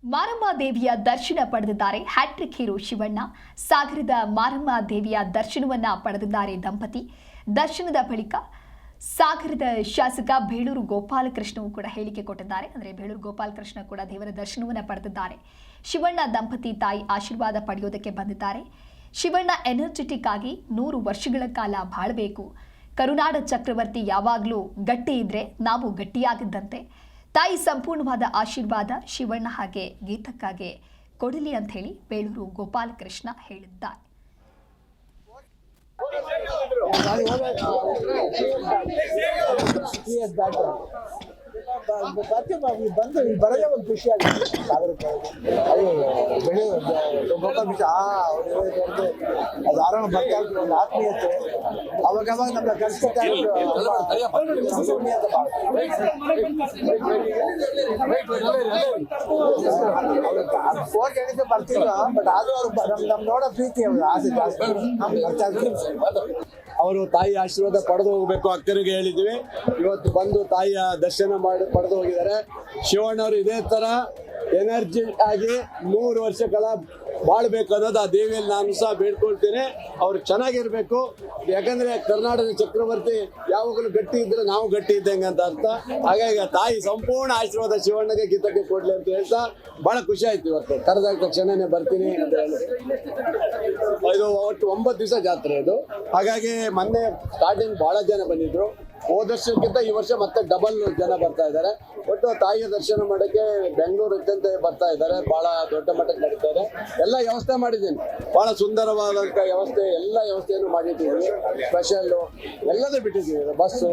ಮಾರಮ್ಮ ದೇವಿಯ ದರ್ಶನ ಪಡೆದಿದ್ದಾರೆ ಹ್ಯಾಟ್ರಿಕ್ ಹೀರೋ ಶಿವಣ್ಣ. ಸಾಗರದ ಮಾರಮ್ಮ ದೇವಿಯ ದರ್ಶನವನ್ನ ಪಡೆದಿದ್ದಾರೆ ದಂಪತಿ. ದರ್ಶನದ ಬಳಿಕ ಸಾಗರದ ಶಾಸಕ ಬೇಳೂರು ಗೋಪಾಲಕೃಷ್ಣ ಕೂಡ ಹೇಳಿಕೆ ಕೊಟ್ಟಿದ್ದಾರೆ. ಅಂದರೆ ಬೇಳೂರು ಗೋಪಾಲಕೃಷ್ಣ ಕೂಡ ದೇವರ ದರ್ಶನವನ್ನ ಪಡೆದಿದ್ದಾರೆ. ಶಿವಣ್ಣ ದಂಪತಿ ತಾಯಿ ಆಶೀರ್ವಾದ ಪಡೆಯೋದಕ್ಕೆ ಬಂದಿದ್ದಾರೆ. ಶಿವಣ್ಣ ಎನರ್ಜೆಟಿಕ್ ಆಗಿ 100 ವರ್ಷಗಳ ಕಾಲ ಬಾಳಬೇಕು. ಕರುನಾಡ ಚಕ್ರವರ್ತಿ ಯಾವಾಗಲೂ ಗಟ್ಟಿ ಇದ್ರೆ ನಾವು ಗಟ್ಟಿಯಾಗಿದ್ದಂತೆ. ತಾಯಿ ಸಂಪೂರ್ಣವಾದ ಆಶೀರ್ವಾದ ಶಿವಣ್ಣ ಹಾಗೆ ಗೀತಕ್ಕಾಗಿ ಕೊಡಲಿ ಅಂತ ಹೇಳಿ ಬೇಳೂರು ಗೋಪಾಲಕೃಷ್ಣ ಹೇಳಿದ್ದಾರೆ. ಬಂದು ಬರೋದೇ ಒಂದು ಖುಷಿ ಆಗುತ್ತೆ. ಅದು ಆರಾಮ ಬರ್ತಾ ಇರ್ತದೆ, ಒಂದು ಆತ್ಮೀಯತೆ. ಅವಾಗ ನಮ್ಮ ಕಲಿಸ್ತಾ ಫೋನ್ ಹೇಳಿದ್ರೆ ಬರ್ತಿಲ್ಲ, ಬಟ್ ಆದ್ರೂ ಅವ್ರು ನಮ್ ನೋಡೋ ಪ್ರೀತಿ ಅವ್ರು ಆಸೆ ಜಾಸ್ತಿ ಬರ್ತಾ ಇದ್ರು. ಅವರು ತಾಯಿ ಆಶೀರ್ವಾದ ಪಡೆದು ಹೋಗ್ಬೇಕು ಅಕ್ಕನಿಗೆ ಹೇಳಿದ್ವಿ. ಇವತ್ತು ಬಂದು ತಾಯಿಯ ದರ್ಶನ ಪಡೆದು ಹೋಗಿದ್ದಾರೆ. ಶಿವಣ್ಣವರು ಇದೇ ತರ ಎನರ್ಜಿ ಆಗಿ 100 ವರ್ಷ ಕಾಲ ಬಾಳ್ಬೇಕು ಅನ್ನೋದು ಆ ದೇವಿಯಲ್ಲಿ ನಾನು ಸಹ ಬೇಡ್ಕೊಳ್ತೀನಿ. ಅವ್ರು ಚೆನ್ನಾಗಿರ್ಬೇಕು. ಯಾಕಂದ್ರೆ ಕರ್ನಾಟಕದ ಚಕ್ರವರ್ತಿ ಯಾವಾಗಲೂ ಗಟ್ಟಿ ಇದ್ರೆ ನಾವು ಗಟ್ಟಿ ಇದ್ದಂಗೆ ಅಂತ ಅರ್ಥ. ಹಾಗಾಗಿ ತಾಯಿ ಸಂಪೂರ್ಣ ಆಶೀರ್ವಾದ ಶಿವಣ್ಣಗೆ ಗೀತಕ್ಕೆ ಕೊಡ್ಲಿ ಅಂತ ಹೇಳ್ತಾ ಬಹಳ ಖುಷಿ ಆಯ್ತು. ಇವತ್ತು ಕರೆದಾಗ ತಕ್ಷಣನೇ ಬರ್ತೀನಿ ಅಂತ ಹೇಳಿ. ಇದು ಒಟ್ಟು 9 ದಿವಸ ಜಾತ್ರೆ ಇದು. ಹಾಗಾಗಿ ಮೊನ್ನೆ ಸ್ಟಾರ್ಟಿಂಗ್ ಬಹಳ ಜನ ಬಂದಿದ್ರು. ಹೋದ ವರ್ಷಕ್ಕಿಂತ ಈ ವರ್ಷ ಮತ್ತೆ ಡಬಲ್ ಜನ ಬರ್ತಾ ಇದ್ದಾರೆ. ಒಟ್ಟು ತಾಯಿಯ ದರ್ಶನ ಮಾಡೋಕ್ಕೆ ಬೆಂಗಳೂರು ಇದ್ದಂತೆ ಬರ್ತಾ ಇದ್ದಾರೆ. ಬಹಳ ದೊಡ್ಡ ಮಟ್ಟಕ್ಕೆ ನಡೀತಾರೆ. ಎಲ್ಲ ವ್ಯವಸ್ಥೆ ಮಾಡಿದ್ದೀನಿ. ಬಹಳ ಸುಂದರವಾದಂಥ ವ್ಯವಸ್ಥೆ, ಎಲ್ಲ ವ್ಯವಸ್ಥೆಯನ್ನು ಮಾಡಿದ್ದೀವಿ. ಸ್ಪೆಷಲ್ಲು ಎಲ್ಲದೂ ಬಿಟ್ಟಿದ್ದೀವಿ. ಬಸ್ಸು